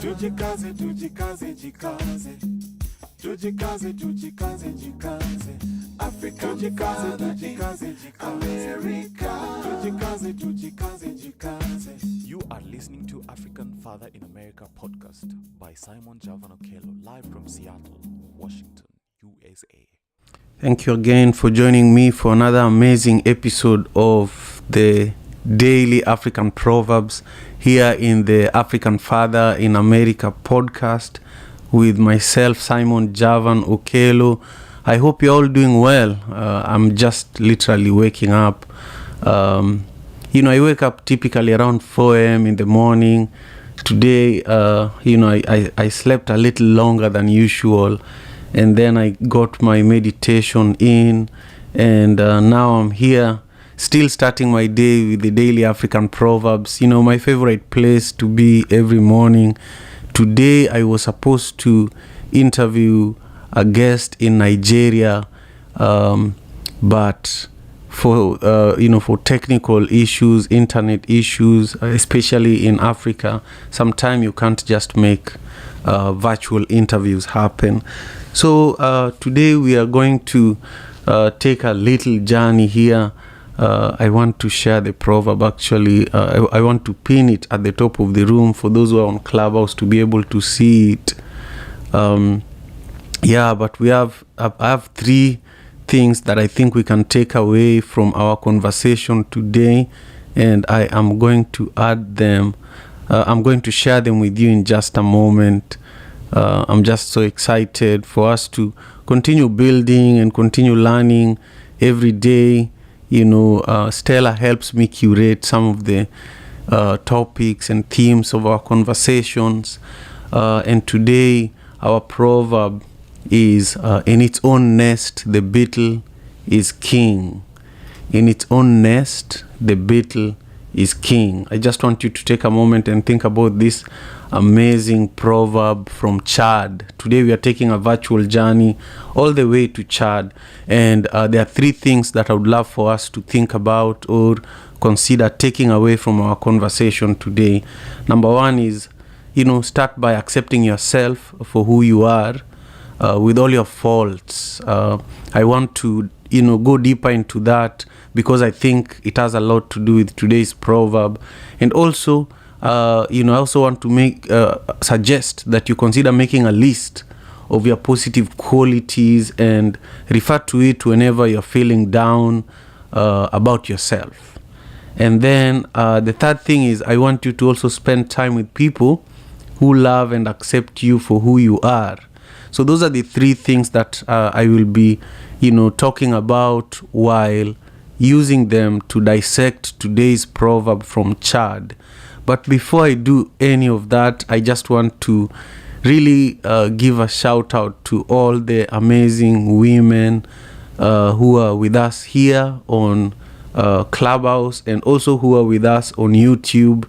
Tujikaze, tujikaze, jikaze. Tujikaze, tujikaze, jikaze. Africa, tujikaze, tujikaze, jikaze. America, tujikaze, tujikaze, jikaze. You are listening to African Father in America podcast by Simon Javan Okello, live from Seattle, Washington, USA. Thank you again for joining me for another amazing episode of the Daily African Proverbs here in the African Father in America podcast with myself, Simon Javan Okello. I hope you're all doing well. I'm just literally waking up. I wake up typically around 4 a.m. in the morning. Today, I slept a little longer than usual. And then I got my meditation in, and now I'm here, still starting my day with the Daily African Proverbs, my favorite place to be every morning. Today I was supposed to interview a guest in Nigeria, but for technical issues, internet issues, especially in Africa, sometimes you can't just make virtual interviews happen. So today we are going to take a little journey here. I want to share the proverb actually. I want to pin it at the top of the room for those who are on Clubhouse to be able to see it. But I have three things that I think we can take away from our conversation today, and I am going to add them. I'm going to share them with you in just a moment. I'm just so excited for us to continue building and continue learning every day. Stella helps me curate some of the topics and themes of our conversations. And today, our proverb is, in its own nest, the beetle is king. In its own nest, the beetle is king. I just want you to take a moment and think about this amazing proverb from Chad. Today we are taking a virtual journey all the way to Chad, and there are three things that I would love for us to think about or consider taking away from our conversation today. Number one is, start by accepting yourself for who you are, with all your faults. I want to go deeper into that because I think it has a lot to do with today's proverb. And also, I also want to suggest that you consider making a list of your positive qualities and refer to it whenever you're feeling down about yourself. And then the third thing is, I want you to also spend time with people who love and accept you for who you are. So those are the three things that I will be, talking about while using them to dissect today's proverb from Chad. But before I do any of that, I just want to really give a shout out to all the amazing women who are with us here on Clubhouse, and also who are with us on YouTube.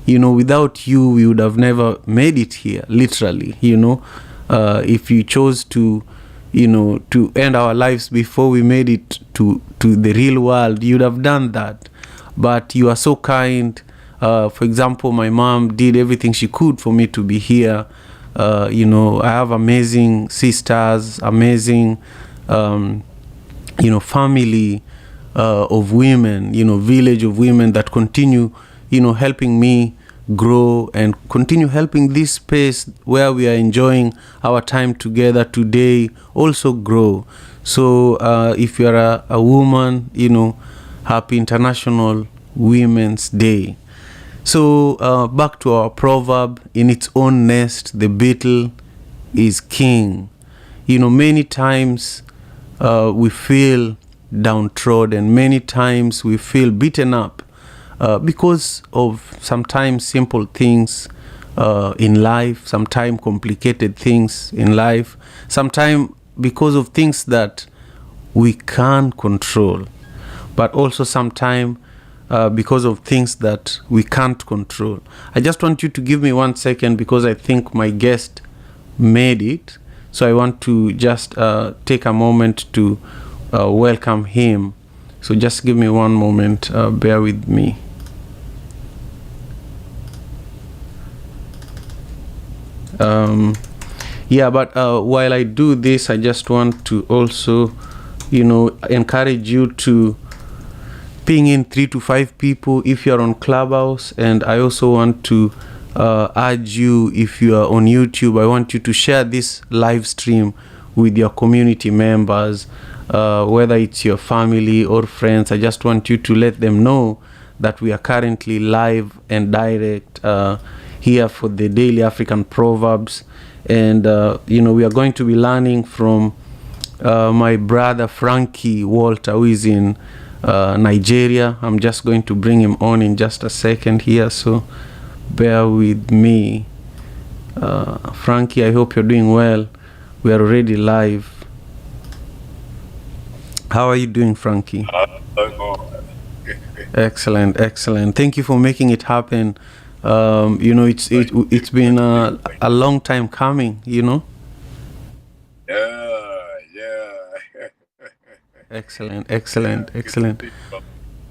Without you, we would have never made it here, literally. If you chose to end our lives before we made it to the real world, you'd have done that. But you are so kind. For example, my mom did everything she could for me to be here. I have amazing sisters, amazing, family of women, village of women that continue, helping me grow and continue helping this space where we are enjoying our time together today also grow. So if you are a woman, happy International Women's Day. So back to our proverb, in its own nest, the beetle is king. Many times we feel downtrodden, many times we feel beaten up because of sometimes simple things in life, sometimes complicated things in life, sometimes because of things that we can't control, but also sometimes because of things that we can't control. I just want you to give me 1 second because I think my guest made it. So I want to just take a moment to welcome him. So just give me one moment, bear with me. Yeah, but while I do this, I just want to also, encourage you to ping in 3 to 5 people if you're on Clubhouse. And I also want to urge you, if you are on YouTube, I want you to share this live stream with your community members, whether it's your family or friends. I just want you to let them know that we are currently live and direct here for the Daily African Proverbs. And, we are going to be learning from my brother Frankie Walter, who is in Nigeria. I'm just going to bring him on in just a second here, so bear with me. Frankie, I hope you're doing well. We are already live. How are you doing, Frankie? Excellent. Thank you for making it happen. It's been a long time coming, Yeah. Excellent.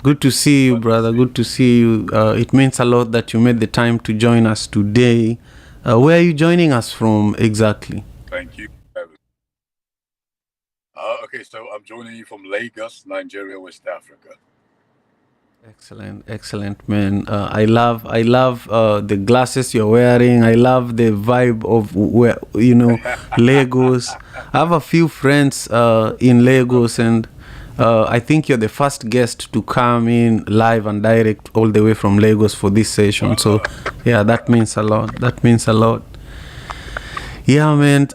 Good to see you, brother. Good to see you. It means a lot that you made the time to join us today. Where are you joining us from exactly? Thank you. Okay, so I'm joining you from Lagos, Nigeria, West Africa. Excellent, man. I love the glasses you're wearing. I love the vibe of Lagos. I have a few friends in Lagos, and I think you're the first guest to come in live and direct all the way from Lagos for this session. So yeah, that means a lot. Yeah, man.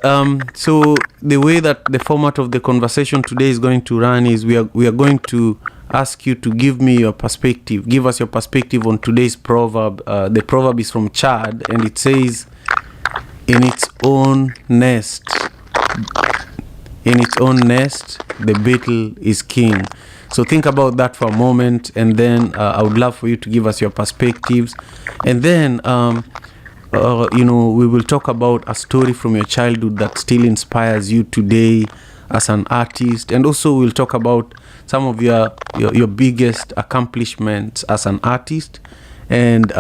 So the way that the format of the conversation today is going to run is we are going to ask you to give us your perspective on today's proverb. The proverb is from Chad, and it says, in its own nest, the beetle is king. So think about that for a moment, and then I would love for you to give us your perspectives. And then we will talk about a story from your childhood that still inspires you today as an artist, and also we'll talk about some of your biggest accomplishments as an artist. And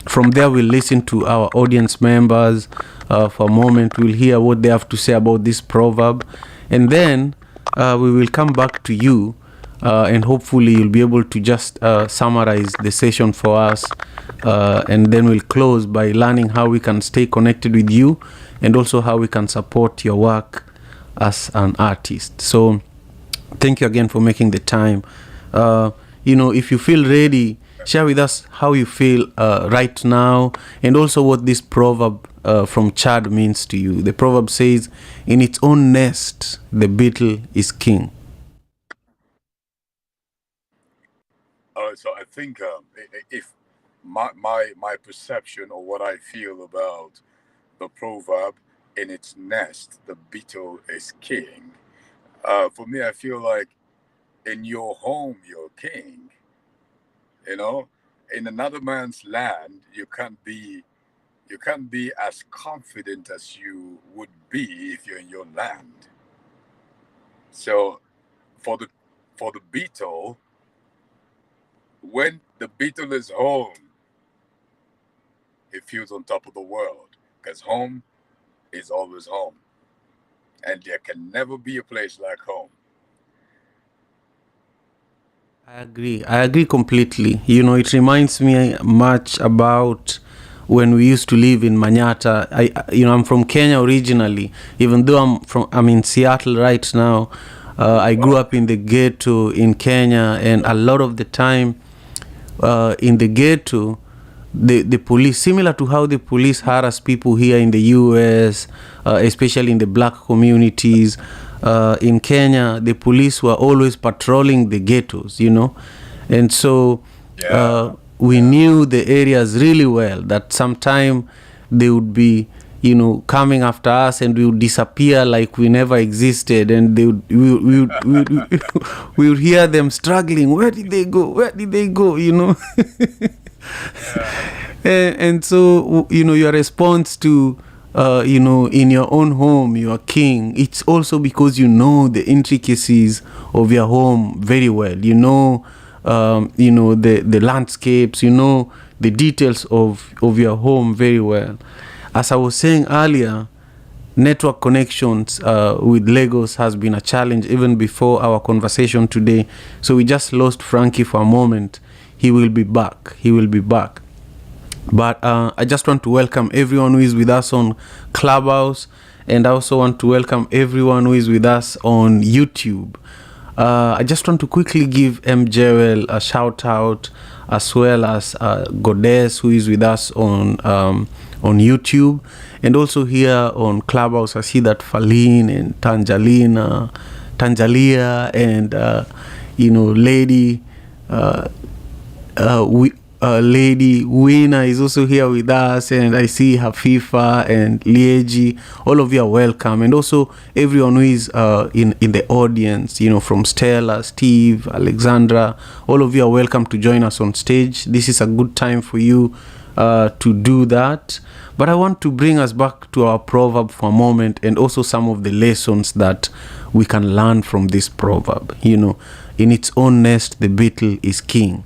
from there we'll listen to our audience members for a moment. We'll hear what they have to say about this proverb, and then we will come back to you, and hopefully you'll be able to just summarize the session for us, and then we'll close by learning how we can stay connected with you, and also how we can support your work as an artist. So thank you again for making the time. If you feel ready, share with us how you feel right now, and also what this proverb from Chad means to you. The proverb says, in its own nest, the beetle is king. So I think if my perception or what I feel about the proverb, in its nest, the beetle is king. For me, I feel like in your home, you're king. In another man's land, you can't be as confident as you would be if you're in your land. So for the beetle, when the beetle is home, it feels on top of the world, because home is always home, and there can never be a place like home. I agree completely. It reminds me much about when we used to live in Manyata. I'm from Kenya originally, even though I'm in Seattle right now. I grew up in the ghetto in Kenya, and a lot of the time in the ghetto, the police, similar to how the police harass people here in the US, especially in the black communities, in Kenya, the police were always patrolling the ghettos, and so we knew the areas really well, that sometime they would be coming after us, and we would disappear like we never existed, and we would hear them struggling. Where did they go? And so your response to in your own home you are king, it's also because the intricacies of your home very well. The landscapes, the details of your home very well. as I was saying earlier, network connections with Lagos has been a challenge even before our conversation today. So we just lost Frankie for a moment. He will be back. But I just want to welcome everyone who is with us on Clubhouse, and I also want to welcome everyone who is with us on YouTube. I just want to quickly give M. Jewel a shout out, as well as Goddess, who is with us on YouTube, and also here on Clubhouse. I see that Faline and Tanjalia, and Lady Wina is also here with us, and I see Hafifa and Lieji. All of you are welcome, and also everyone who is in the audience, from Stella, Steve, Alexandra. All of you are welcome to join us on stage. This is a good time for you to do that. But I want to bring us back to our proverb for a moment, and also some of the lessons that we can learn from this proverb. In its own nest, the beetle is king.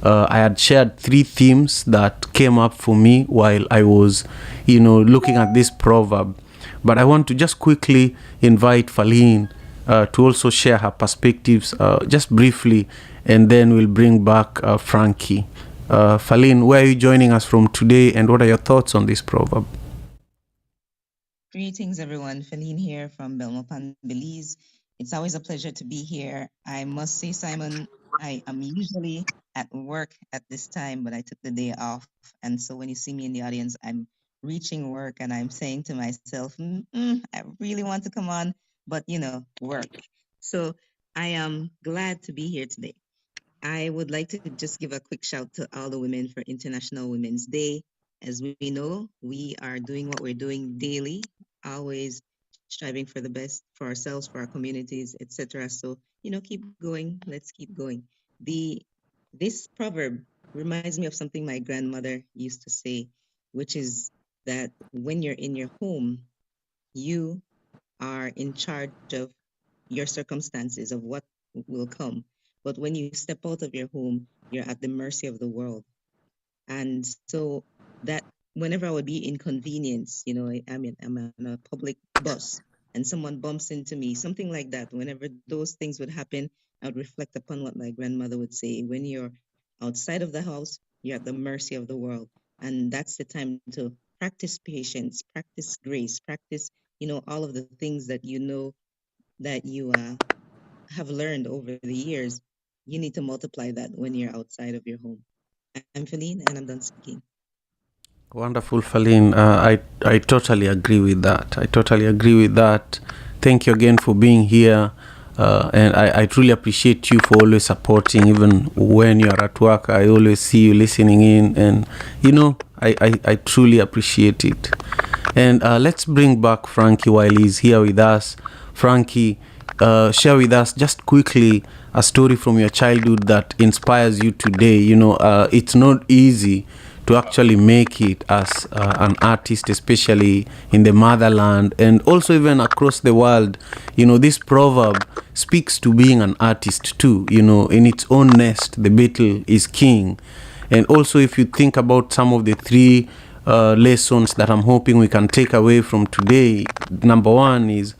I had shared 3 themes that came up for me while I was, looking at this proverb. But I want to just quickly invite Faline to also share her perspectives just briefly, and then we'll bring back Frankie. Faline, where are you joining us from today, and what are your thoughts on this proverb? Greetings, everyone. Feline here from Belmopan, Belize. It's always a pleasure to be here. I must say, Simon, I am usually at work at this time, but I took the day off. And so when you see me in the audience, I'm reaching work and I'm saying to myself, I really want to come on, but work. So I am glad to be here today. I would like to just give a quick shout to all the women for International Women's Day. As we know, we are doing what we're doing daily, always striving for the best for ourselves, for our communities, etc. So, keep going. Let's keep going. This proverb reminds me of something my grandmother used to say, which is that when you're in your home, you are in charge of your circumstances, of what will come. But when you step out of your home, you're at the mercy of the world. And so that whenever I would be inconvenienced, I'm on a public bus and someone bumps into me, something like that, whenever those things would happen, I would reflect upon what my grandmother would say. When you're outside of the house, you're at the mercy of the world. And that's the time to practice patience, practice grace, practice, all of the things that that you have learned over the years. You need to multiply that when you're outside of your home. I'm Feline, and I'm done speaking. Wonderful, Faline. I totally agree with that. Thank you again for being here. And I truly appreciate you for always supporting, even when you're at work. I always see you listening in, and I truly appreciate it. And let's bring back Frankie while he's here with us. Frankie, share with us just quickly a story from your childhood that inspires you today. It's not easy to actually make it as an artist, especially in the motherland and also even across the world. This proverb speaks to being an artist too. In its own nest, the beetle is king. And also, if you think about some of the 3 lessons that I'm hoping we can take away from today, number 1 is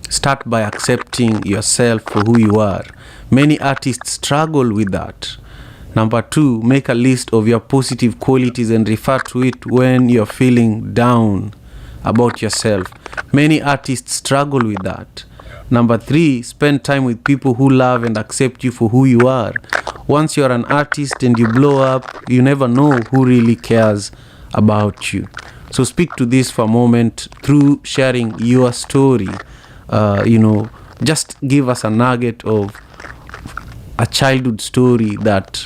start by accepting yourself for who you are. Many artists struggle with that. Number 2, make a list of your positive qualities and refer to it when you're feeling down about yourself. Many artists struggle with that. Number 3, spend time with people who love and accept you for who you are. Once you're an artist and you blow up, you never know who really cares about you. So speak to this for a moment through sharing your story. Just give us a nugget of a childhood story that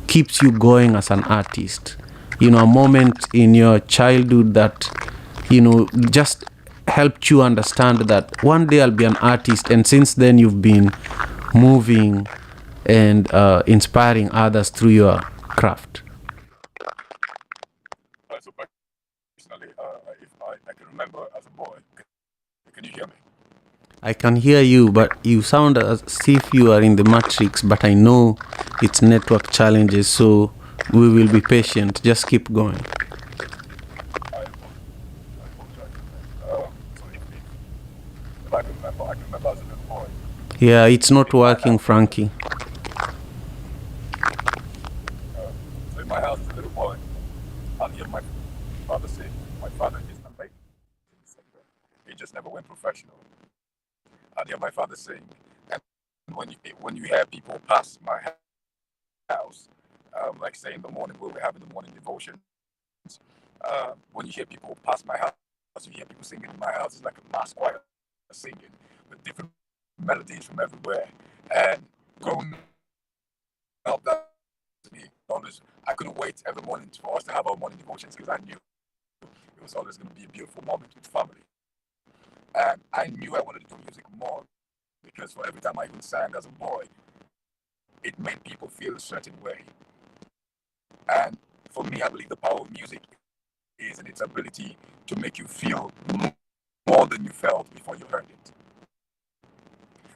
keeps you going as an artist. A moment in your childhood that, just helped you understand that one day I'll be an artist, and since then you've been moving and inspiring others through your craft. So personally, if I can remember as a boy, can you hear me? I can hear you, but you sound as if you are in the matrix, but I know it's network challenges, so we will be patient. Just keep going. Yeah, it's not working, Frankie. So in my house, as a little boy, I'll hear my father say, my father is an amazing singer. He just never went professional. I'll hear my father sing, and when you hear people pass my house, like say in the morning where we're having the morning devotions, when you hear people pass my house, you hear people singing in my house. It's like a mass choir singing with different melodies from everywhere. And growing up, that me always, I couldn't wait every morning for us to have our morning devotions because I knew it was always going to be a beautiful moment with family. And I knew I wanted to do music more because for every time I even sang as a boy, it made people feel a certain way. And for me, I believe the power of music is in its ability to make you feel more than you felt before you heard it.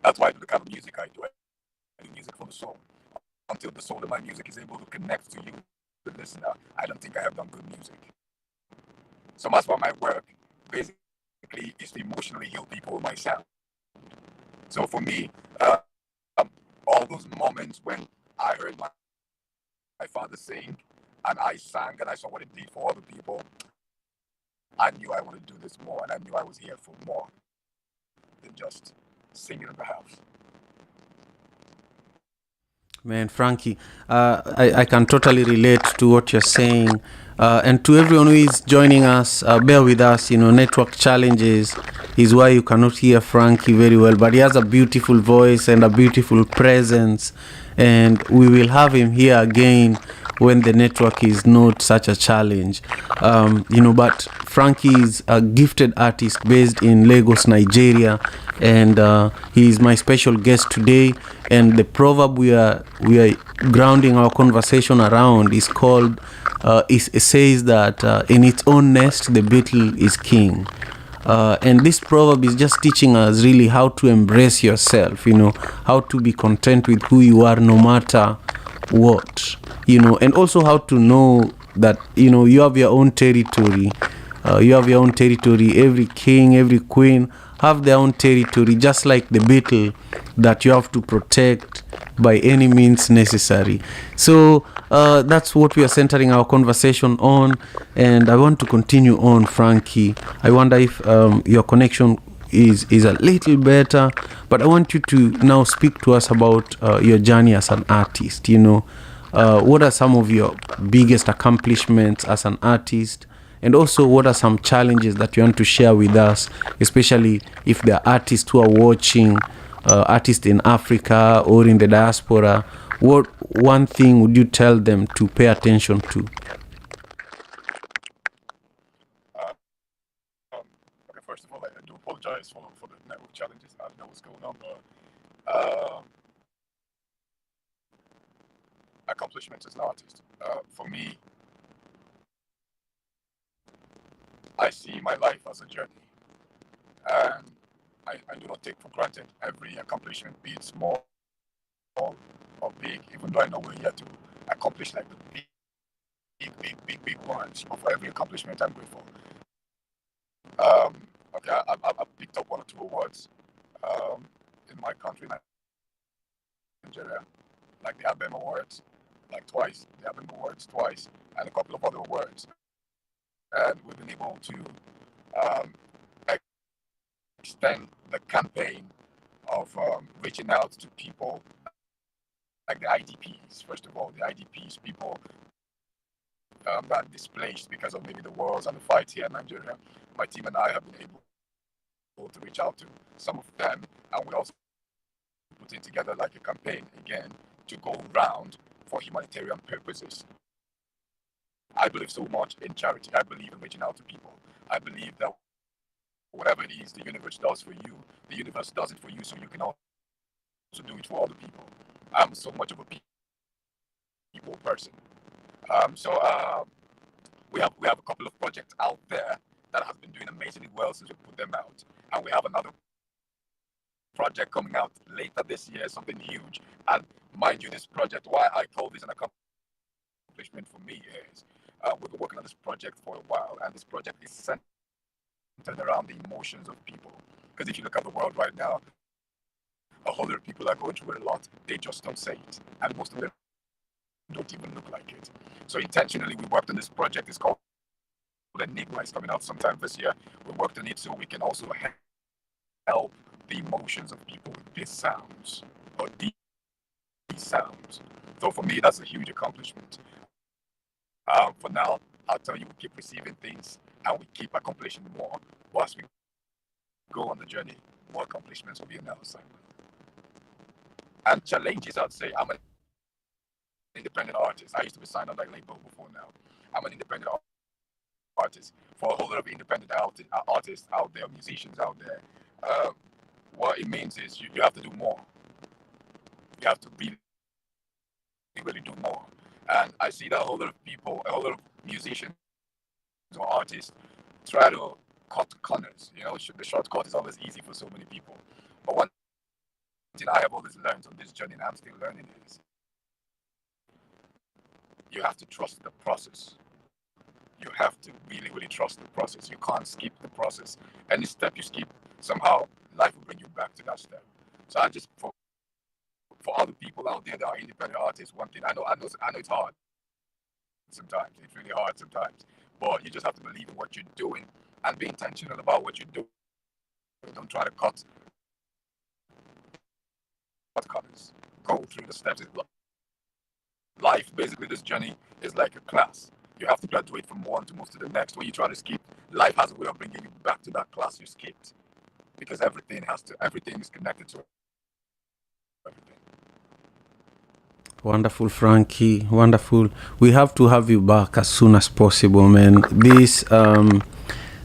That's why I do the kind of music I do. I do music for the soul. Until the soul of my music is able to connect to you, the listener, I don't think I have done good music. So much of my work basically is to emotionally heal people with my sound. So for me, all those moments when I heard my father sing and I sang and I saw what it did for other people, I knew I wanted to do this more and I knew I was here for more than just singing in the house. Man, Frankie, I can totally relate to what you're saying. And to everyone who is joining us, bear with us. Network challenges is why you cannot hear Frankie very well. But he has a beautiful voice and a beautiful presence. And we will have him here again when the network is not such a challenge. But Frankie is a gifted artist based in Lagos, Nigeria. And he is my special guest today. And the proverb we are grounding our conversation around is called it says that in its own nest the beetle is king. And this proverb is just teaching us really how to embrace yourself, how to be content with who you are no matter what, and also how to know that you have your own territory. Every king, every queen have their own territory, just like the beetle that you have to protect by any means necessary. So that's what we are centering our conversation on, and I want to continue on, Frankie. I wonder if your connection is a little better, but I want you to now speak to us about your journey as an artist. What are some of your biggest accomplishments as an artist? And also, what are some challenges that you want to share with us, especially if there are artists who are watching, artists in Africa or in the diaspora? What one thing would you tell them to pay attention to? Okay, first of all, I do apologize for the network challenges. I don't know what's going on, but accomplishments as an artist. For me, I see my life as a journey. And I do not take for granted every accomplishment, be it small or big, even though I know we're here to accomplish like the big ones. But for every accomplishment, I'm grateful. Okay, I picked up 1 or 2 awards in my country, Nigeria, like the ABEM Awards, like twice, the ABEM Awards twice, and a couple of other awards. And we've been able to um, extend the campaign of reaching out to people like the IDPs. First of all, the IDPs, people that are displaced because of maybe the wars and the fights here in Nigeria. My team and I have been able to reach out to some of them, and we're also putting together like a campaign again to go round for humanitarian purposes. I believe so much in charity. I believe in reaching out to people. I believe that whatever it is the universe does for you, the universe does it for you so you can also do it for other people. I'm so much of a people person. So we have a couple of projects out there that have been doing amazingly well since we put them out, and we have another project coming out later this year, something huge. And mind you, this project, why I call this an accomplishment for me is we've been working on this project for a while, and this project is centered around the emotions of people. Because if you look at the world right now, a whole lot of people are going through a lot. They just don't say it, and most of them don't even look like it. So intentionally, we worked on this project. It's called Enigma. It's coming out sometime this year. We worked on it so we can also help the emotions of people with these sounds or these sounds. So for me, that's a huge accomplishment. For now, I'll tell you, we keep receiving things and we keep accomplishing more. Whilst we go on the journey, more accomplishments will be on our side. And challenges, I'd say, I'm an independent artist. I used to be signed on that label before now. I'm an independent artist. For a whole lot of independent artists out there, musicians out there, what it means is you have to do more. You have to really do more. And I see that a whole lot of people, a whole lot of musicians or artists try to cut corners. You know, the shortcut is always easy for so many people. But one thing I have always learned on this journey, and I'm still learning, is you have to trust the process. You have to really, really trust the process. You can't skip the process. Any step you skip, somehow life will bring you back to that step. So I just for other people out there that are independent artists, one thing I know it's hard sometimes. It's really hard sometimes. But you just have to believe in what you're doing and be intentional about what you're doing. Don't try to cut corners. Go through the steps. Life, basically, this journey is like a class. You have to graduate from one to move to the next. When you try to skip, life has a way of bringing you back to that class you skipped, because everything is connected to everything. Wonderful, Frankie. Wonderful. We have to have you back as soon as possible, man.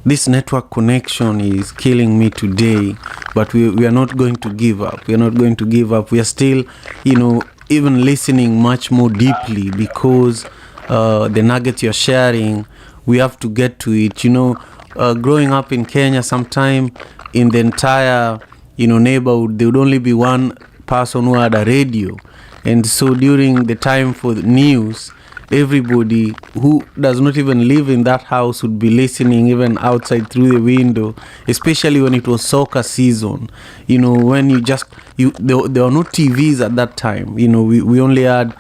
This network connection is killing me today, but we are not going to give up. We are not going to give up. We are still, even listening much more deeply, because the nuggets you're sharing, we have to get to it. Growing up in Kenya, sometime in the entire, neighborhood, there would only be one person who had a radio. And so during the time for the news, everybody who does not even live in that house would be listening even outside through the window, especially when it was soccer season. When there were no TVs at that time. We only had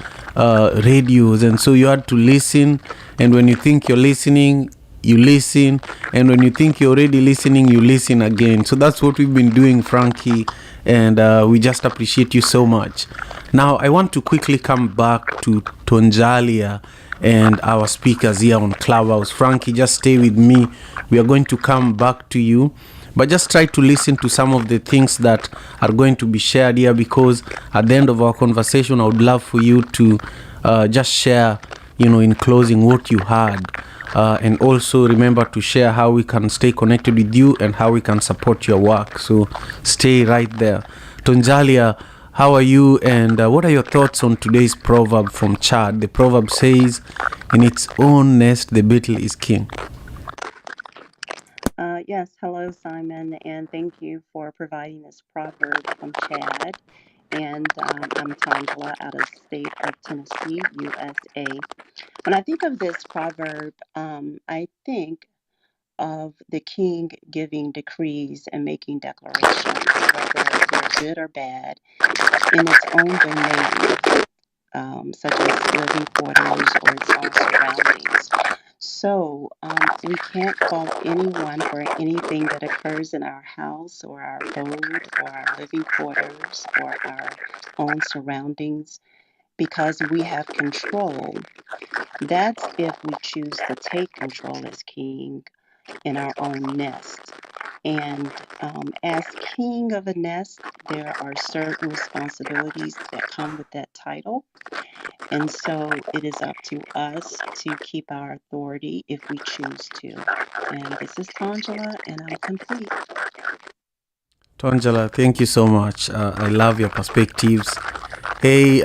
radios, and so you had to listen. And when you think you're listening, you listen, and when you think you're already listening, you listen again. So that's what we've been doing, Frankie, and we just appreciate you so much. Now I want to quickly come back to Tonjalia and our speakers here on Clubhouse. Frankie, just stay with me. We are going to come back to you, but just try to listen to some of the things that are going to be shared here, because at the end of our conversation, I would love for you to just share, in closing, what you had. And also remember to share how we can stay connected with you and how we can support your work. So stay right there. Tonjalia, how are you, and what are your thoughts on today's proverb from Chad? The proverb says, in its own nest, the beetle is king. Yes, hello, Simon, and thank you for providing this proverb from Chad. And I'm Tangela out of the state of Tennessee, USA. When I think of this proverb, I think of the king giving decrees and making declarations, whether they're good or bad, in its own domain, such as living quarters or its own surroundings. So we can't fault anyone for anything that occurs in our house or our abode or our living quarters or our own surroundings, because we have control. That's if we choose to take control as king in our own nest. And as king of a nest, there are certain responsibilities that come with that title. And so it is up to us to keep our authority if we choose to. And this is Tangela, and I'm complete. Tonjala, thank you so much. I love your perspectives. Hey,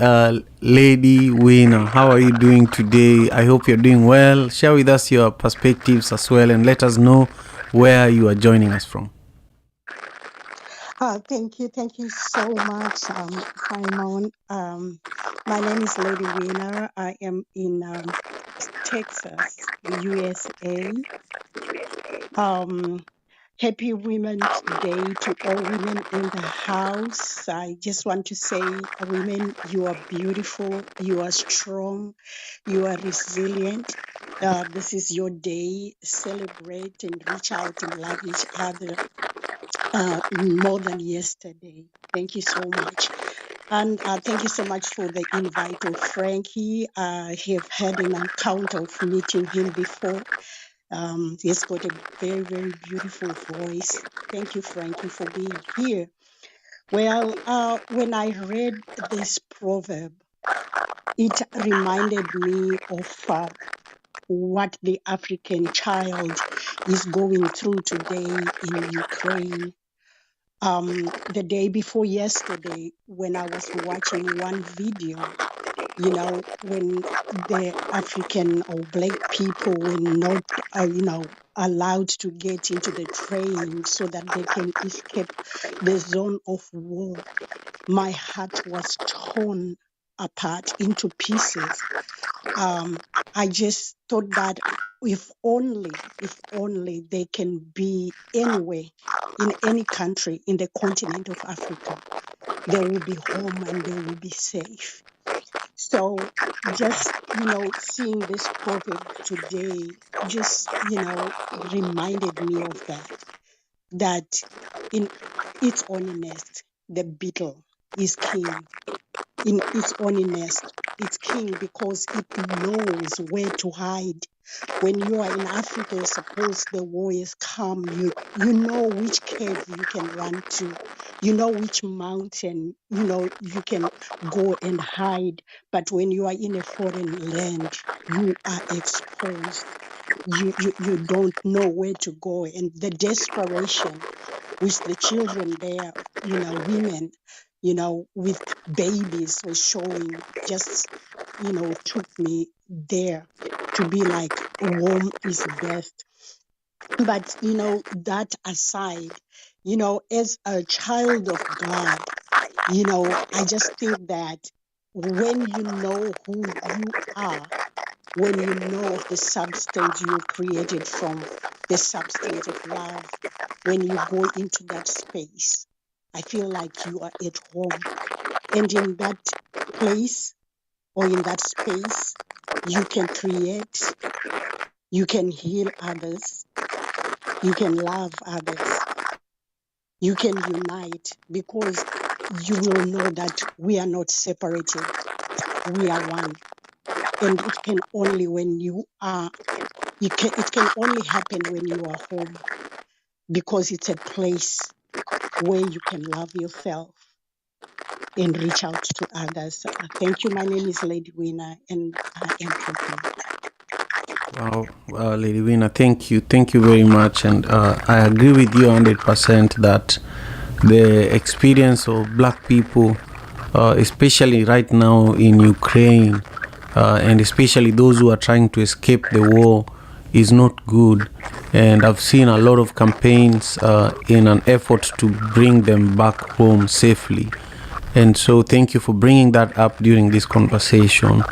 Lady Winner, how are you doing today? I hope you're doing well. Share with us your perspectives as well, and let us know where you are joining us from. Thank you so much, Simon. My name is Lady Winner. I am in Texas, USA. Happy Women's Day to all women in the house. I just want to say, women, you are beautiful, you are strong, you are resilient. This is your day. Celebrate and reach out and love each other more than yesterday. Thank you so much. And thank you so much for the invite of Frankie. I have had an encounter of meeting him before. He's got a very, very beautiful voice. Thank you, Frankie, for being here. Well, when I read this proverb, it reminded me of what the African child is going through today in Ukraine. The day before yesterday, when I was watching one video, when the African or Black people were not, allowed to get into the train so that they can escape the zone of war, my heart was torn apart into pieces. I just thought that if only they can be anywhere in any country in the continent of Africa, they will be home and they will be safe. So just, seeing this proverb today just, reminded me of that in its own nest, the beetle is king. In its own nest, it's king because it knows where to hide. When you are in Africa, suppose the war is come, you know which cave you can run to, you know which mountain, you can go and hide. But when you are in a foreign land, you are exposed. You don't know where to go, and the desperation with the children there, women, with babies was showing just, took me there to be like, warm is best. But, that aside, as a child of God, I just think that when you know who you are, when you know of the substance you're created from, the substance of love, when you go into that space, I feel like you are at home. And in that place or in that space, you can create, you can heal others, you can love others, you can unite because you will know that we are not separated, we are one. And it can only when you are it can only happen when you are home because it's a place where you can love yourself and reach out to others. Thank you. My name is Lady Winner and I am complete. Wow, Lady Wina, thank you very much, and I agree with you 100% that the experience of Black people, especially right now in Ukraine, and especially those who are trying to escape the war, is not good. And I've seen a lot of campaigns in an effort to bring them back home safely. And so, thank you for bringing that up during this conversation.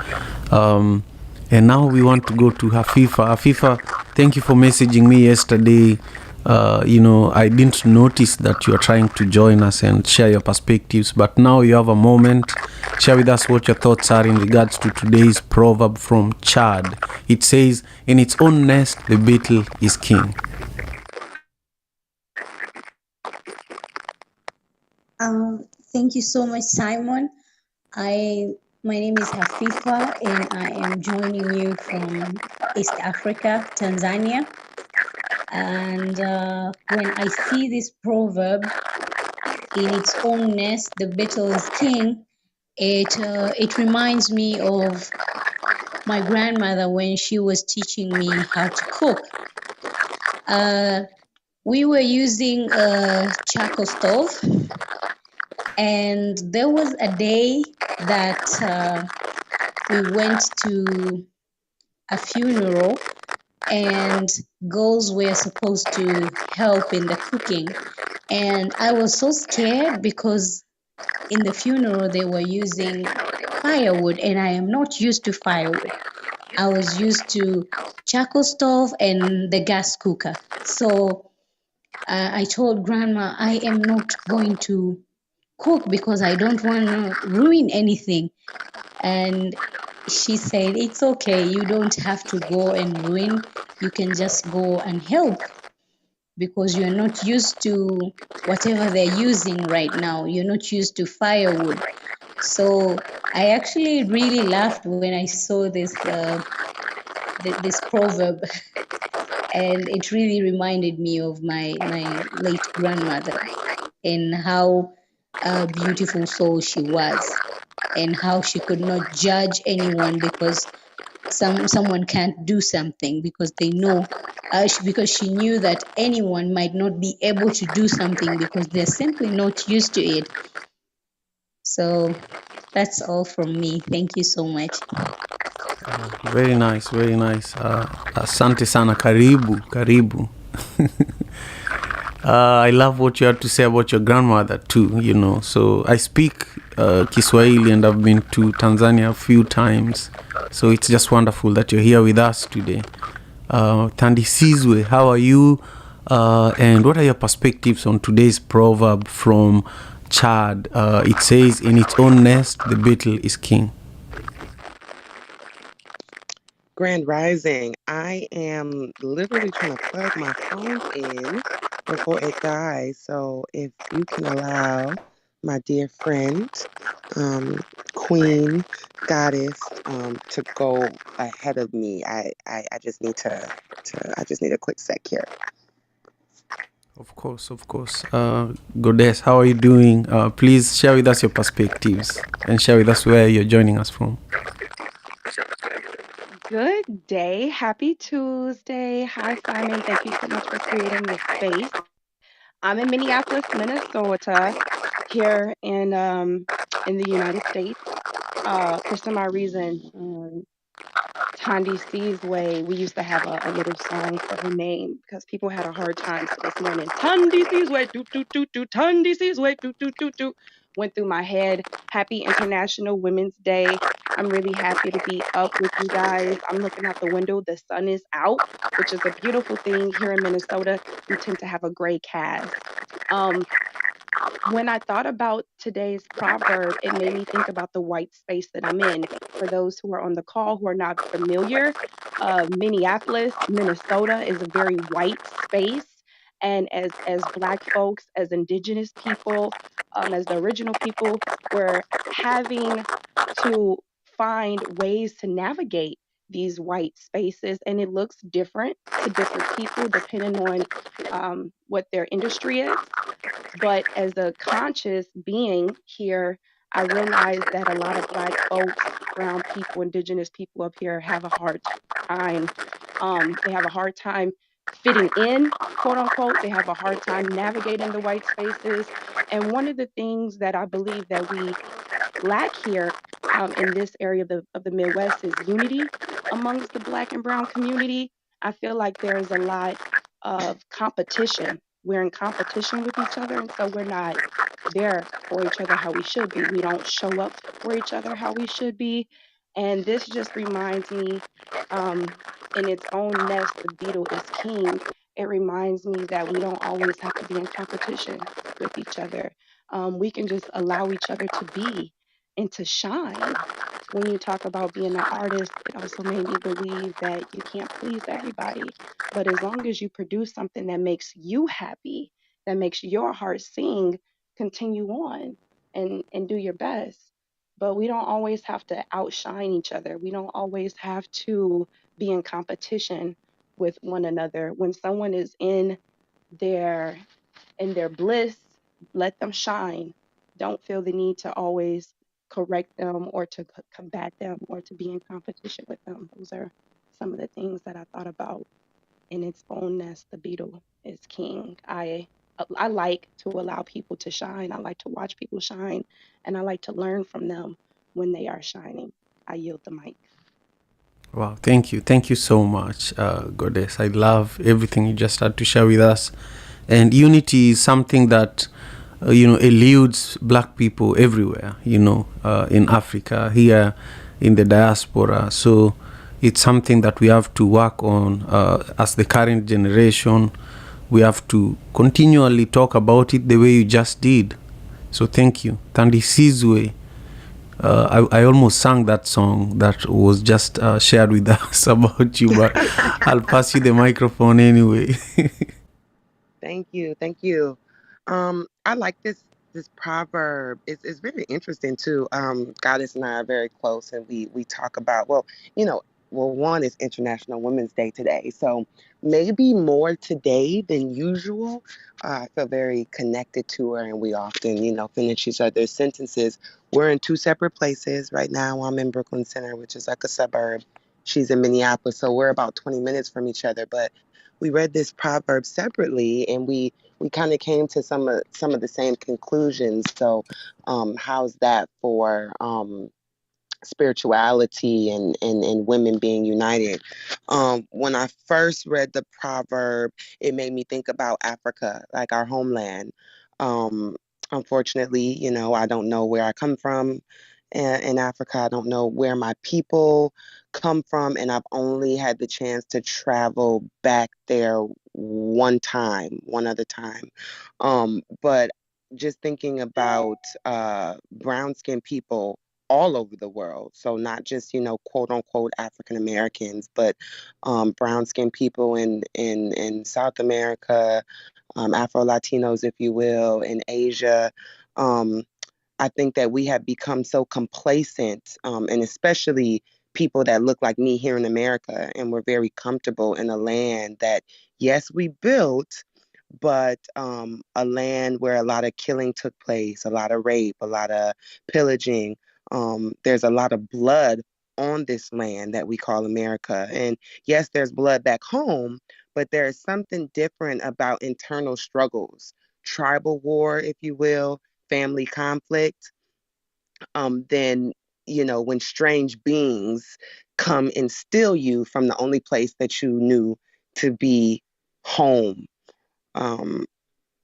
And now we want to go to Hafifa. Hafifa, thank you for messaging me yesterday. I didn't notice that you are trying to join us and share your perspectives, but now you have a moment. Share with us what your thoughts are in regards to today's proverb from Chad. It says, in its own nest, the beetle is king. Thank you so much, Simon. My name is Hafifa, and I am joining you from East Africa, Tanzania. And when I see this proverb, in its own nest, the beetle is king, it reminds me of my grandmother when she was teaching me how to cook. We were using a charcoal stove, and there was a day that we went to a funeral and girls were supposed to help in the cooking. And I was so scared because in the funeral they were using firewood and I am not used to firewood. I was used to charcoal stove and the gas cooker. So I told grandma I am not going to cook because I don't want to ruin anything. And she said, it's okay, you don't have to go and ruin, you can just go and help because you're not used to whatever they're using right now. You're not used to firewood. So I actually really laughed when I saw this proverb, and it really reminded me of my late grandmother and how beautiful soul she was, and how she could not judge anyone because someone can't do something because they know because she knew that anyone might not be able to do something because they're simply not used to it. So that's all from me. Thank you so much. Very nice, very nice. Asante sana, karibu. I love what you had to say about your grandmother too, you know. So I speak Kiswahili and I've been to Tanzania a few times. So it's just wonderful that you're here with us today. Thandi Sizwe, how are you? And what are your perspectives on today's proverb from Chad? It says, in its own nest, the beetle is king. Grand Rising. I am literally trying to plug my phone in before it dies. So if you can allow my dear friend, Queen Goddess, to go ahead of me, I just need I just need a quick sec here. Of course. Goddess, how are you doing? Please share with us your perspectives and share with us where you're joining us from. Good day. Happy Tuesday. Hi, Simon. Thank you so much for creating this space. I'm in Minneapolis, Minnesota, here in the United States. For some odd reason, Tondi C's way, we used to have a little song for her name because people had a hard time. So this morning, Tondi C's way, do do do do, Tondi C's way, do do do do, went through my head. Happy International Women's Day. I'm really happy to be up with you guys. I'm looking out the window. The sun is out, which is a beautiful thing. Here in Minnesota, we tend to have a gray cast. When I thought about today's proverb, it made me think about the white space that I'm in. For those who are on the call who are not familiar, Minneapolis, Minnesota is a very white space. And as Black folks, as Indigenous people, as the original people, we're having to find ways to navigate these white spaces. And it looks different to different people depending on what their industry is. But as a conscious being here, I realize that a lot of Black folks, brown people, Indigenous people up here have a hard time. They have a hard time fitting in, quote unquote. They have a hard time navigating the white spaces. And one of the things that I believe that we lack here in this area of the Midwest is unity amongst the Black and brown community. I feel like there's a lot of competition. We're in competition with each other, and so we're not there for each other how we should be. We don't show up for each other how we should be. And this just reminds me, in its own nest, the beetle is king. It reminds me that we don't always have to be in competition with each other. We can just allow each other to be and to shine. When you talk about being an artist, it also made me believe that you can't please everybody. But as long as you produce something that makes you happy, that makes your heart sing, continue on and do your best. But we don't always have to outshine each other. We don't always have to be in competition with one another. When someone is their in their bliss, let them shine. Don't feel the need to always correct them or to combat them or to be in competition with them. Those are some of the things that I thought about. In its own nest, the beetle is king. I like to allow people to shine. I like to watch people shine, and I like to learn from them when they are shining. I yield the mic. Wow, thank you so much, Goddess. I love everything you just had to share with us. And unity is something that eludes Black people everywhere, in Africa, here in the diaspora. So it's something that we have to work on as the current generation. we have to continually talk about it the way you just did. So thank you. Tandisizwe. I almost sang that song that was just shared with us about you, but I'll pass you the microphone anyway. Thank you. Thank you. I like this proverb. It's very interesting too. Goddess and I are very close, and we talk about, well, you know, one is International Women's Day today, so maybe more today than usual. I feel very connected to her, and we often, finish each other's sentences. We're in two separate places right now. I'm in Brooklyn Center, which is like a suburb. She's in Minneapolis, so we're about 20 minutes from each other, but we read this proverb separately, and we kind of came to some of the same conclusions. So, how's that for spirituality and women being united? When I first read the proverb, it made me think about Africa, like our homeland. Um, Unfortunately, I don't know where I come from in Africa. I don't know where my people come from, and I've only had the chance to travel back there one other time. But just thinking about brown skinned people all over the world. So not just, quote unquote African Americans, but brown skinned people in South America, Afro Latinos, if you will, in Asia. Um, I think that we have become so complacent, and especially people that look like me here in America, and we're very comfortable in a land that, yes, we built, but a land where a lot of killing took place, a lot of rape, a lot of pillaging. There's a lot of blood on this land that we call America. And yes, there's blood back home, but there is something different about internal struggles, tribal war, if you will, family conflict, than, when strange beings come and steal you from the only place that you knew to be home. Um,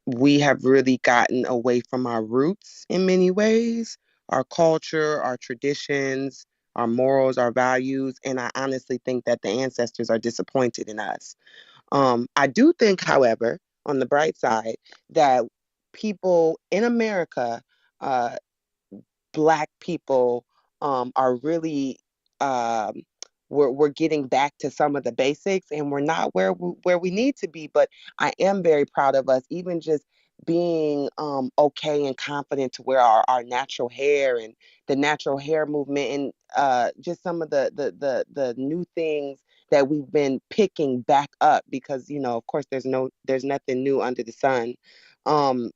we have really gotten away from our roots in many ways, our culture, our traditions, our morals, our values. And I honestly think that the ancestors are disappointed in us. I do think, however, on the bright side, that people in America, uh, Black people, are really, um, we're getting back to some of the basics, and we're not where we need to be. But I am very proud of us, even just being okay and confident to wear our natural hair and the natural hair movement, and just some of the new things that we've been picking back up, because of course there's nothing new under the sun. Um,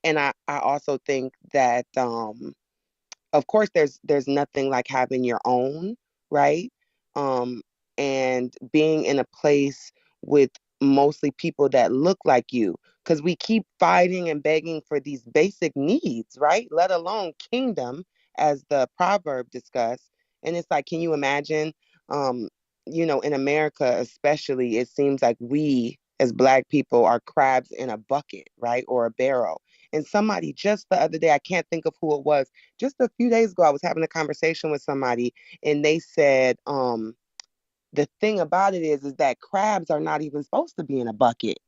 and I also think that of course there's nothing like having your own, right? um and being in a place with mostly people that look like you, because we keep fighting and begging for these basic needs, right? Let alone kingdom, as the proverb discussed. And it's like, can you imagine, um in America especially, it seems like we as Black people are crabs in a bucket, right, or a barrel. And somebody just the other day, I can't think of who it was, just a few days ago, I was having a conversation with somebody, and they said, the thing about it is that crabs are not even supposed to be in a bucket.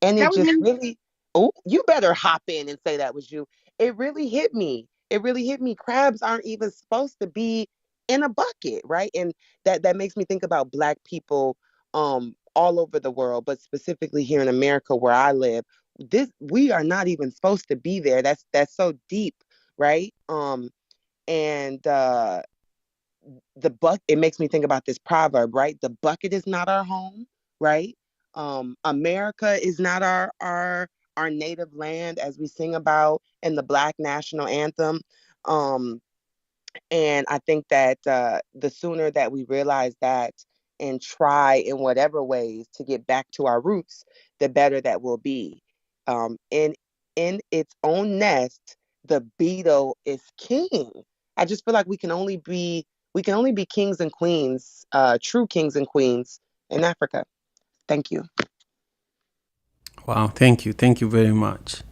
And That it was just me. really, oh, you better hop in and say that was you. It really hit me. It really hit me. Crabs aren't even supposed to be in a bucket, right? And that makes me think about Black people all over the world, but specifically here in America where I live. This, we are not even supposed to be there. That's so deep, right? And the buck it makes me think about this proverb, right? The bucket is not our home, right? America is not our native land, as we sing about in the Black national anthem. um and I think that the sooner that we realize that and try in whatever ways to get back to our roots, the better that will be. In its own nest, the beetle is king. I just feel like we can only be kings and queens, true kings and queens in Africa. Thank you. Wow, thank you. Thank you very much.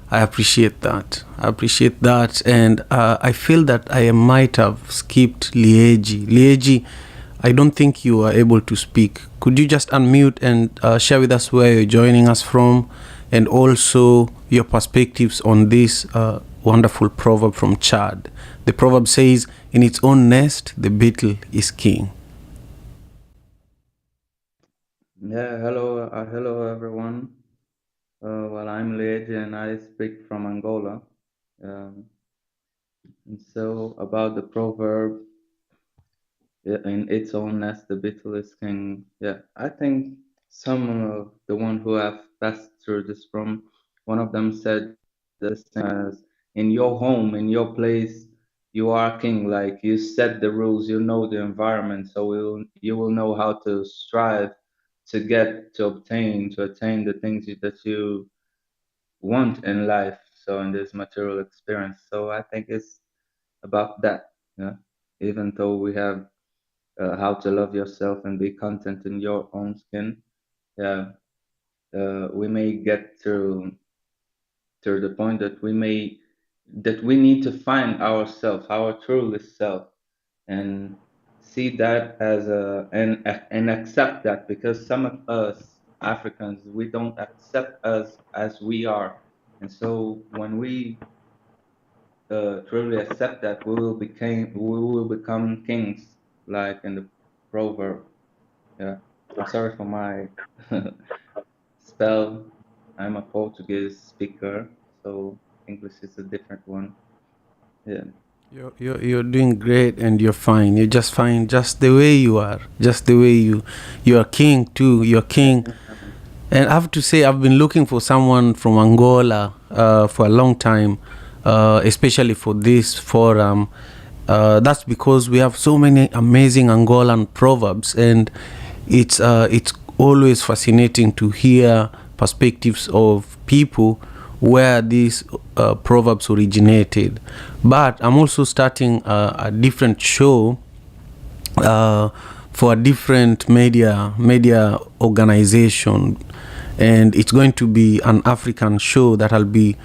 I appreciate that. I appreciate that. And I feel that I might have skipped Lieji. Lieji, I don't think you are able to speak. Could you just unmute and share with us where you're joining us from, and also your perspectives on this wonderful proverb from Chad? The proverb says, "In its own nest, the beetle is king." Yeah, hello everyone. Well, I'm Luigi and I speak from Angola. Um, and so about the proverb, yeah, in its own nest, the beetle is king. Yeah, I think some of the one who have passed through this from, one of them said the same as, in your home, in your place, you are king. Like you set the rules, you know the environment, so you will know how to strive to get, to obtain, to attain the things that you want in life. So in this material experience. So I think it's about that. Yeah. Even though we have how to love yourself and be content in your own skin. Yeah, we may get to the point that we need to find ourselves, our truest self, and see that as and accept that, because some of us Africans, we don't accept us as we are, and so when we truly accept that, we will become kings, like in the proverb. Yeah, I'm sorry for my spell. I'm a Portuguese speaker, so English is a different one. Yeah. You're doing great, and you're fine. You're just fine, just the way you are, just the way you're king too. You're king. And I have to say, I've been looking for someone from Angola for a long time, especially for this forum. That's because we have so many amazing Angolan proverbs, and it's always fascinating to hear perspectives of people where these proverbs originated. But I'm also starting a different show uh, for a different media organization, and it's going to be an African show that I'll be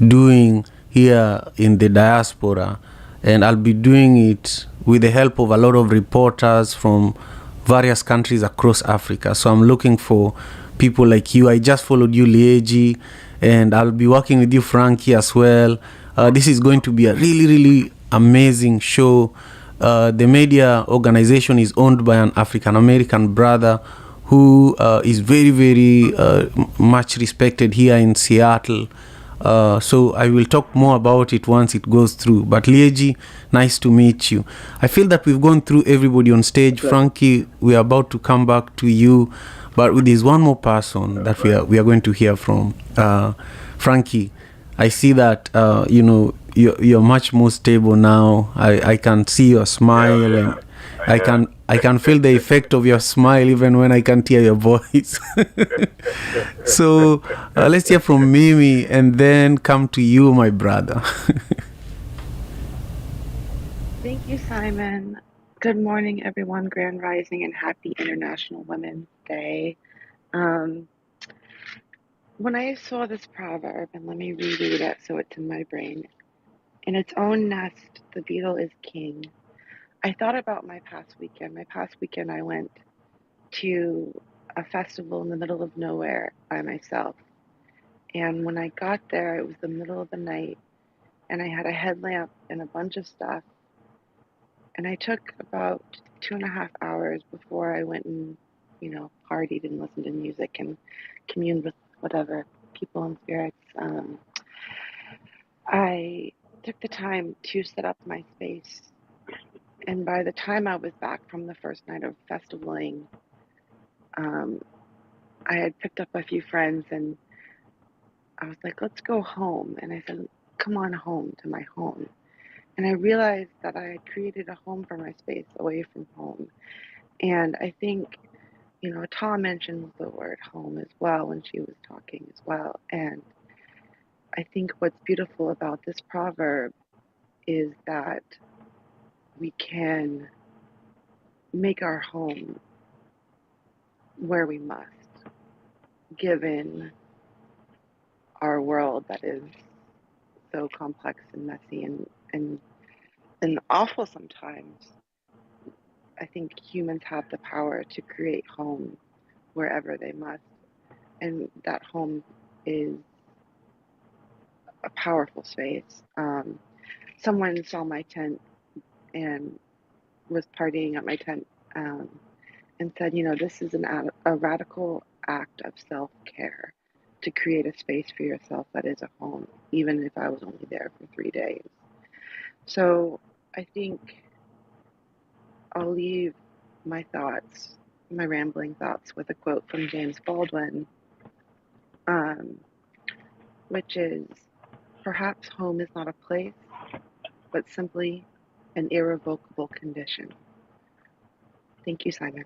doing here in the diaspora, and I'll be doing it with the help of a lot of reporters from various countries across Africa. So I'm looking for people like you. I just followed you, Liegi, and I'll be working with you, Frankie, as well. This is going to be a really amazing show. The media organization is owned by an African American brother who is very much respected here in Seattle. So I will talk more about it once it goes through. But Liegi, nice to meet you. I feel that we've gone through everybody on stage. Frankie, we are about to come back to you, but there's one more person that we are going to hear from. Frankie, I see that you're much more stable now. I can see your smile, and I can feel the effect of your smile even when I can't hear your voice. So let's hear from Mimi and then come to you, my brother. Thank you, Simon. Good morning, everyone. Grand Rising and happy International Women's Day. When I saw this proverb, and let me reread it so it's in my brain, in its own nest, the beetle is king. I thought about my past weekend. My past weekend, I went to a festival in the middle of nowhere by myself. And when I got there, it was the middle of the night, and I had a headlamp and a bunch of stuff. And I took about 2.5 hours before I went and, partied and listened to music and communed with whatever people and spirits. I took the time to set up my space. And by the time I was back from the first night of festivaling, I had picked up a few friends and I was like, let's go home. And I said, come on home to my home. And I realized that I had created a home for my space away from home. And I think, Ta mentioned the word home as well when she was talking as well. And I think what's beautiful about this proverb is that we can make our home where we must, given our world that is so complex and messy and awful sometimes. I think humans have the power to create home wherever they must, and that home is a powerful space. Someone saw my tent and was partying at my tent, and said, this is a radical act of self-care to create a space for yourself that is a home, even if I was only there for 3 days. So I think I'll leave my thoughts, my rambling thoughts, with a quote from James Baldwin, which is, perhaps home is not a place, but simply an irrevocable condition. Thank you, Simon.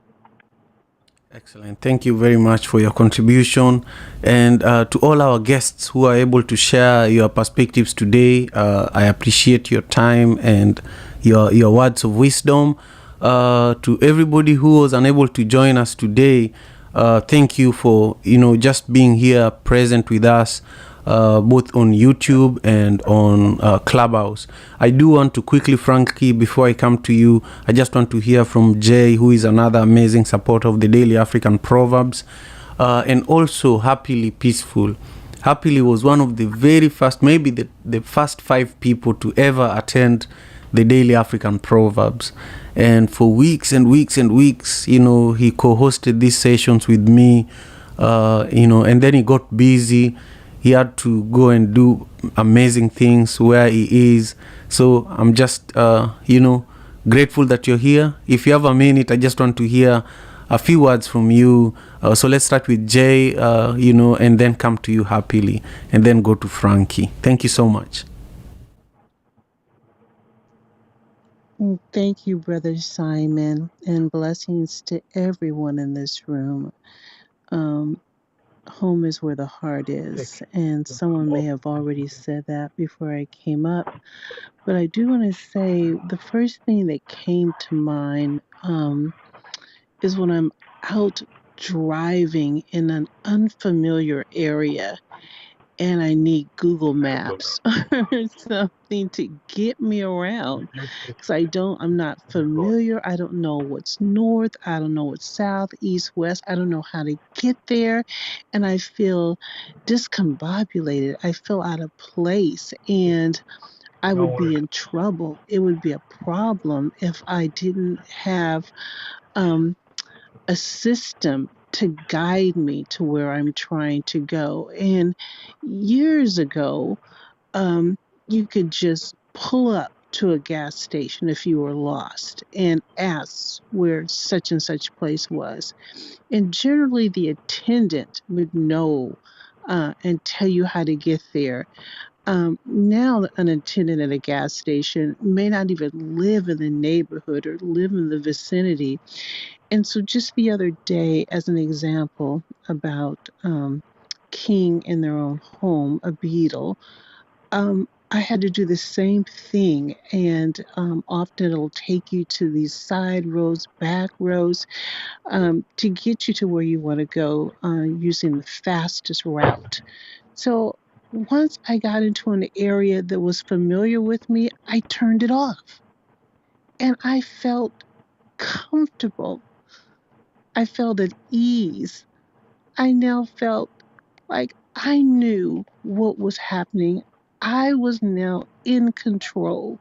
Excellent. Thank you very much for your contribution. And to all our guests who are able to share your perspectives today, I appreciate your time and your words of wisdom. To everybody who was unable to join us today, thank you for just being here present with us, both on YouTube and on Clubhouse. I do want to quickly, Frankie, before I come to you, I just want to hear from Jay, who is another amazing supporter of the Daily African Proverbs, and also Happily Peaceful. Happily was one of the very first, maybe the first 5 people to ever attend the Daily African Proverbs. And for weeks and weeks and weeks, he co-hosted these sessions with me, and then he got busy. He had to go and do amazing things where he is. So I'm just, grateful that you're here. If you have a minute, I just want to hear a few words from you. So let's start with Jay, and then come to you, Happily, and then go to Frankie. Thank you so much. Thank you, Brother Simon, and blessings to everyone in this room. Home is where the heart is, and someone may have already said that before I came up, but I do want to say the first thing that came to mind is when I'm out driving in an unfamiliar area and I need Google Maps or something to get me around, because I'm not familiar. I don't know what's north. I don't know what's south, east, west. I don't know how to get there. And I feel discombobulated. I feel out of place, and I would be in trouble. It would be a problem if I didn't have a system to guide me to where I'm trying to go. And years ago, you could just pull up to a gas station if you were lost and ask where such and such place was. And generally, the attendant would know and tell you how to get there. Now, an attendant at a gas station may not even live in the neighborhood or live in the vicinity. And so just the other day, as an example about king in their own home, a beetle, I had to do the same thing. And often it'll take you to these side roads, back roads, to get you to where you want to go using the fastest route. So once I got into an area that was familiar with me, I turned it off. And I felt comfortable. I felt at ease. I now felt like I knew what was happening. I was now in control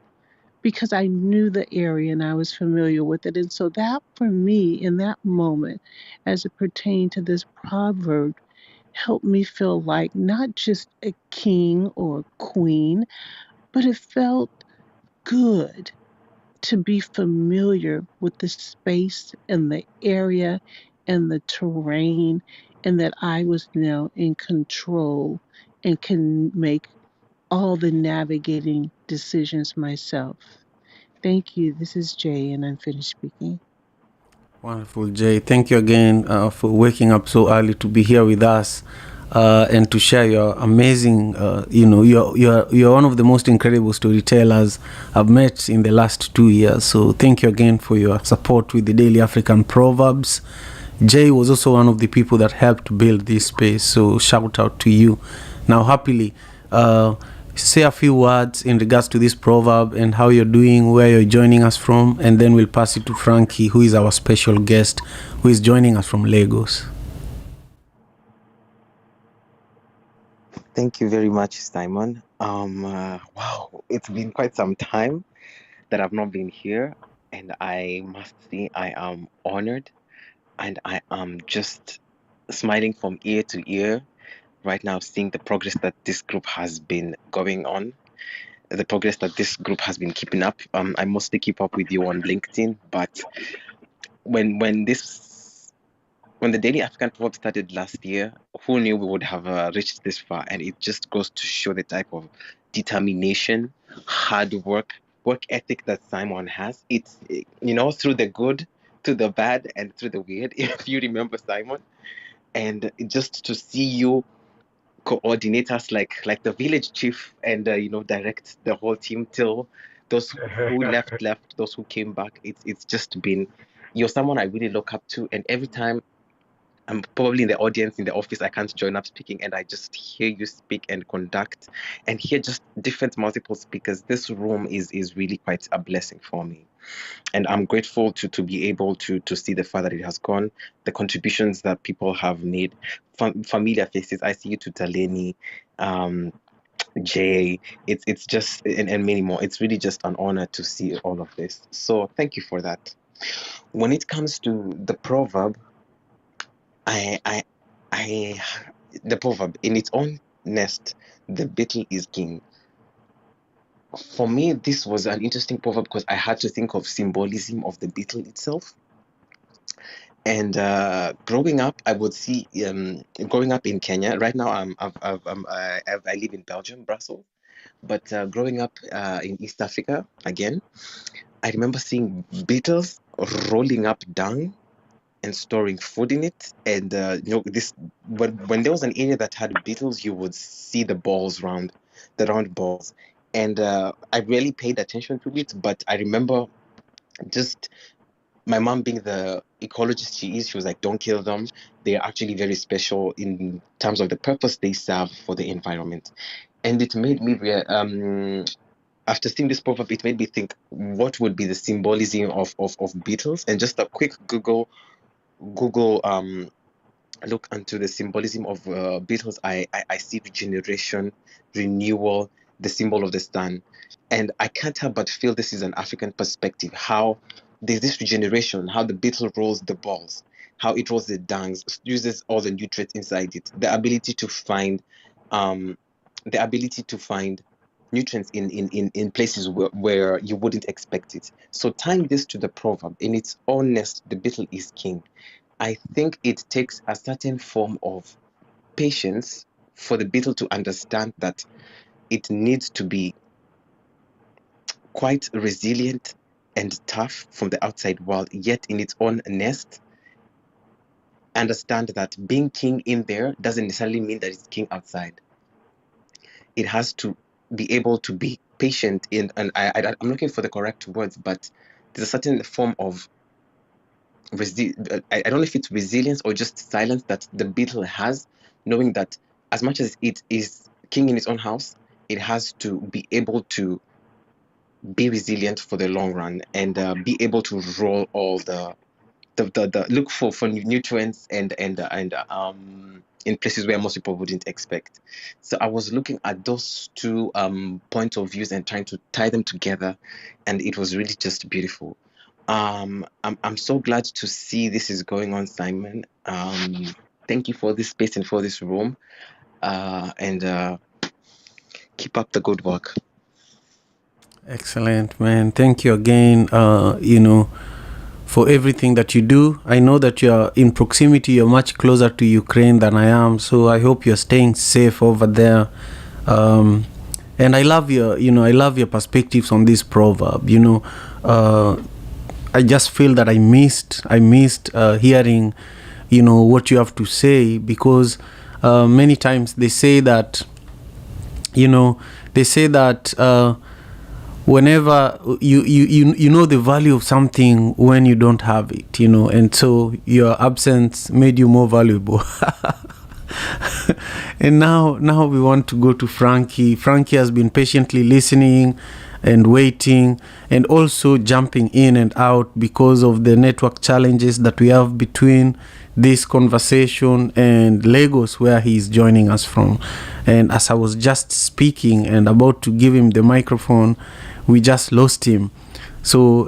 because I knew the area and I was familiar with it. And so that for me in that moment, as it pertained to this proverb, helped me feel like not just a king or queen, but it felt good to be familiar with the space and the area and the terrain, and that I was now in control and can make all the navigating decisions myself. Thank you. This is Jay, and I'm finished speaking. Wonderful, Jay. Thank you again for waking up so early to be here with us and to share your amazing, you're one of the most incredible storytellers I've met in the last 2 years. So thank you again for your support with the Daily African Proverbs. Jay was also one of the people that helped build this space. So shout out to you. Now, Happily, say a few words in regards to this proverb and how you're doing, where you're joining us from, and then we'll pass it to Frankie, who is our special guest, who is joining us from Lagos. Thank you very much, Simon. Wow, it's been quite some time that I've not been here, and I must say I am honored, and I am just smiling from ear to ear right now, seeing the progress that this group has been going on, the progress that this group has been keeping up. I mostly keep up with you on LinkedIn, but when the Daily African Proverb started last year, who knew we would have reached this far? And it just goes to show the type of determination, hard work ethic that Simon has. It's, through the good, through the bad, and through the weird, if you remember Simon. And just to see you coordinate us like the village chief and, direct the whole team till those who left, those who came back. It's just been, you're someone I really look up to. And every time I'm probably in the audience in the office, I can't join up speaking, and I just hear you speak and conduct and hear just different multiple speakers. This room is really quite a blessing for me. And I'm grateful to be able to see the far that it has gone, the contributions that people have made, familiar faces. I see you to Taleni, Jay, it's just, and many more. It's really just an honor to see all of this. So thank you for that. When it comes to the proverb, the proverb, in its own nest, the beetle is king. For me, this was an interesting proverb because I had to think of symbolism of the beetle itself. And growing up, I would see, growing up in Kenya, right now I live in Belgium, Brussels, but growing up in East Africa, again, I remember seeing beetles rolling up dung and storing food in it. And this, when there was an area that had beetles, you would see the round balls. And I really paid attention to it, but I remember just my mom, being the ecologist she is, she was like, don't kill them. They're actually very special in terms of the purpose they serve for the environment. And it made me after seeing this proverb, it made me think, what would be the symbolism of beetles? And just a quick Google look into the symbolism of beetles. I see regeneration, renewal, the symbol of the sun. And I can't help but feel this is an African perspective, how there's this regeneration, how the beetle rolls the balls, how it rolls the dungs, uses all the nutrients inside it, the ability to find nutrients in places where you wouldn't expect it. So tying this to the proverb, in its own nest, the beetle is king. I think it takes a certain form of patience for the beetle to understand that it needs to be quite resilient and tough from the outside world, yet in its own nest, understand that being king in there doesn't necessarily mean that it's king outside. It has to be able to be patient in, and I'm looking for the correct words, but there's a certain form of I don't know if it's resilience or just silence that the beetle has, knowing that as much as it is king in its own house, it has to be able to be resilient for the long run and be able to roll all the look for nutrients and in places where most people wouldn't expect. So I was looking at those two points of views and trying to tie them together, and it was really just beautiful. I'm so glad to see this is going on, Simon. Thank you for this space and for this room, and keep up the good work. Excellent, man. Thank you again, for everything that you do. I know that you're in proximity, you're much closer to Ukraine than I am, so I hope you're staying safe over there. And I love your perspectives on this proverb. I just feel that I missed hearing, what you have to say, because many times they say that, whenever you know the value of something when you don't have it, and so your absence made you more valuable. And now we want to go to Frankie. Frankie has been patiently listening and waiting and also jumping in and out because of the network challenges that we have between this conversation and Lagos, where he is joining us from. And as I was just speaking and about to give him the microphone, we just lost him. So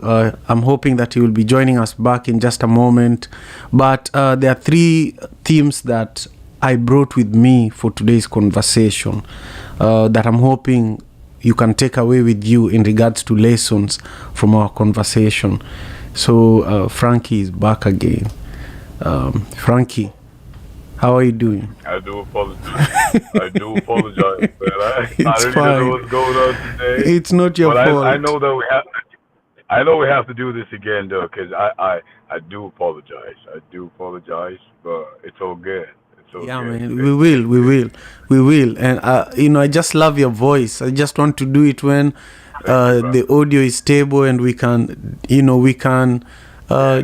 I'm hoping that he will be joining us back in just a moment. But there are three themes that I brought with me for today's conversation that I'm hoping you can take away with you in regards to lessons from our conversation. So Frankie is back again. Frankie, how are you doing? I do apologize. I do apologize, man. I really fine. don't know what's going on today. It's not your but fault. I know that I know we have to do this again, though, because I do apologize. I do apologize, but it's all good. It's all Yeah, good. man, we will. And I just love your voice. I just want to do it when the audio is stable and we can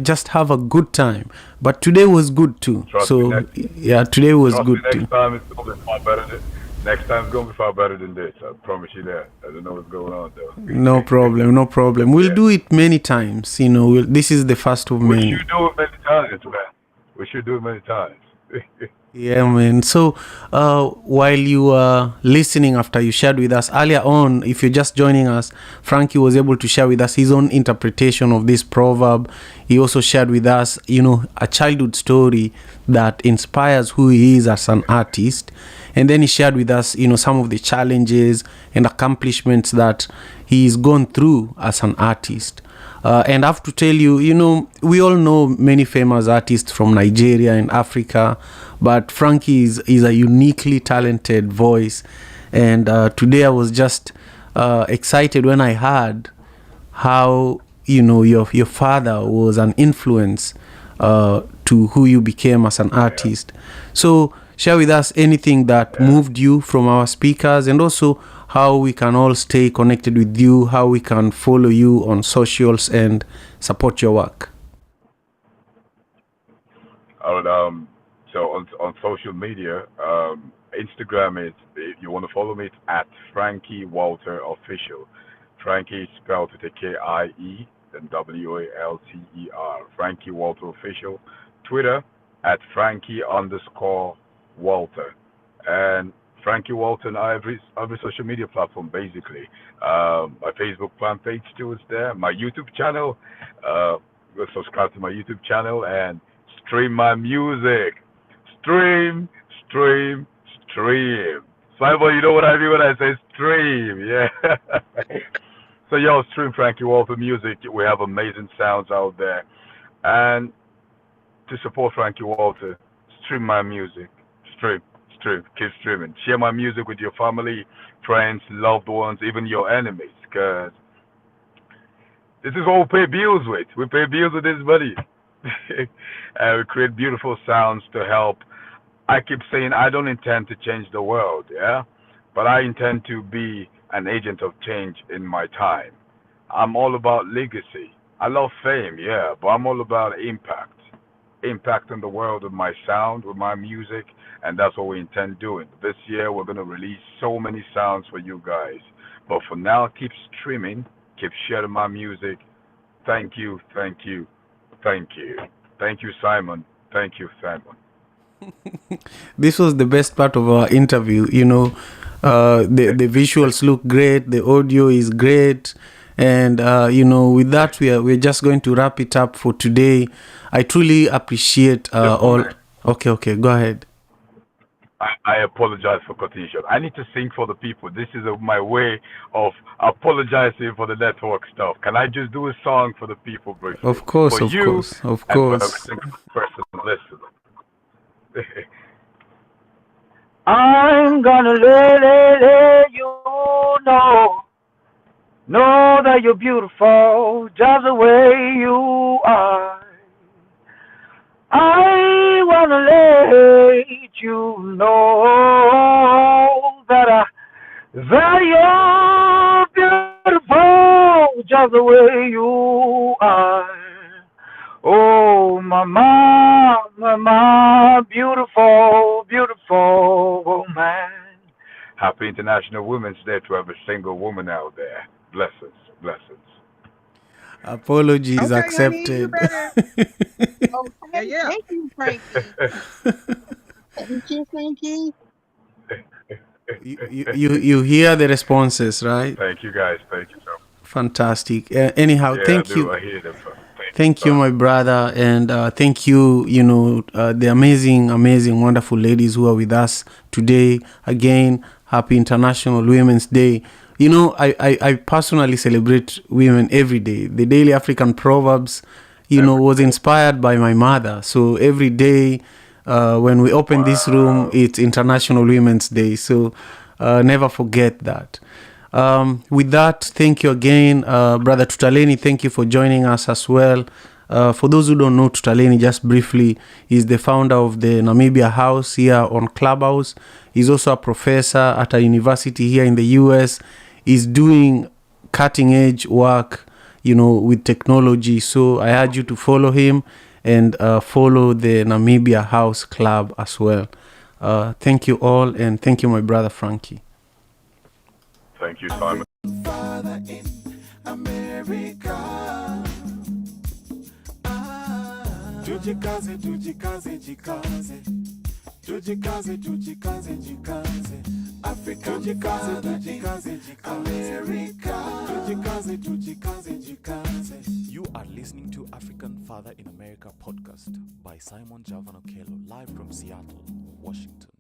just have a good time. But today was good too. Today was good too. Next time it's gonna be far better. Next time it's gonna be far better than this. I promise you that. I don't know what's going on though. No problem. We'll do it many times. This is the first of many. We should do it many times, man. We should do it many times. Yeah, man. So while you were listening, after you shared with us earlier on, if you're just joining us, Frankie was able to share with us his own interpretation of this proverb. He also shared with us, a childhood story that inspires who he is as an artist. And then he shared with us, some of the challenges and accomplishments that he's gone through as an artist. And I have to tell you, we all know many famous artists from Nigeria and Africa, but Frankie is a uniquely talented voice. And today I was just excited when I heard how, your father was an influence to who you became as an artist. So share with us anything that moved you from our speakers, and also how we can all stay connected with you, how we can follow you on socials and support your work. So on social media, Instagram is, if you want to follow me, it's at Frankie Walter Official. Frankie spelled with a K-I-E, then W-A-L-T-E-R. Frankie Walter Official. Twitter at Frankie_Walter. And Frankie Walter on every social media platform, basically. My Facebook fan page too is there. My YouTube channel. Go subscribe to my YouTube channel and stream my music. Stream. Simon, you know what I mean when I say stream, yeah. So stream Frankie Walter music. We have amazing sounds out there. And to support Frankie Walter, stream my music. Stream. Keep streaming. Share my music with your family, friends, loved ones, even your enemies, because this is what we pay bills with. We pay bills with this money. And we create beautiful sounds to help. I keep saying I don't intend to change the world, but I intend to be an agent of change in my time. I'm all about legacy. I love fame, but I'm all about impact in the world with my sound, with my music, and that's what we intend doing. This year, we're going to release so many sounds for you guys. But for now, keep streaming, keep sharing my music. Thank you, Simon. Thank you, Simon. This was the best part of our interview. The visuals look great, the audio is great. And with that, we're just going to wrap it up for today. I truly appreciate all. Okay, go ahead. I apologize for cutting you short. I need to sing for the people. This is my way of apologizing for the network stuff. Can I just do a song for the people briefly? Of course. And for every single person listening. I'm gonna let you know that you're beautiful just the way you are. I wanna let you know that you're beautiful just the way you are. Oh, mama, my beautiful, beautiful woman. Happy International Women's Day to every single woman out there. Blessings, blessings. Apologies Okay, honey, you accepted. better. Yeah, Okay, yeah. thank you, Frankie. Thank you, Frankie. You hear the responses, right? Thank you guys. Thank you so much. Fantastic. Anyhow, Yeah, I thank do. you. I hear them. Thank you. Thank you, my brother, and thank you, the amazing, amazing, wonderful ladies who are with us today. Again, happy International Women's Day. I personally celebrate women every day. The Daily African Proverbs, was inspired by my mother. So every day when we open this room, Wow. it's International Women's Day. So never forget that. With that, thank you again, Brother Tutaleni. Thank you for joining us as well. For those who don't know Tutaleni, just briefly, he's the founder of the Namibia House here on Clubhouse. He's also a professor at a university here in the US. He's doing cutting edge work, with technology. So I urge you to follow him and follow the Namibia House Club as well. Thank you all, and thank you, my brother Frankie. Thank you, Simon. Father in America. Tujikaze, tujikaze, jikaze. Tujikaze, tujikaze, jikaze. Africa, tujikaze, tujikaze, jikaze. America. Tujikaze, tujikaze, jikaze. You are listening to African Father in America podcast by Simon Javan Okello, live from Seattle, Washington.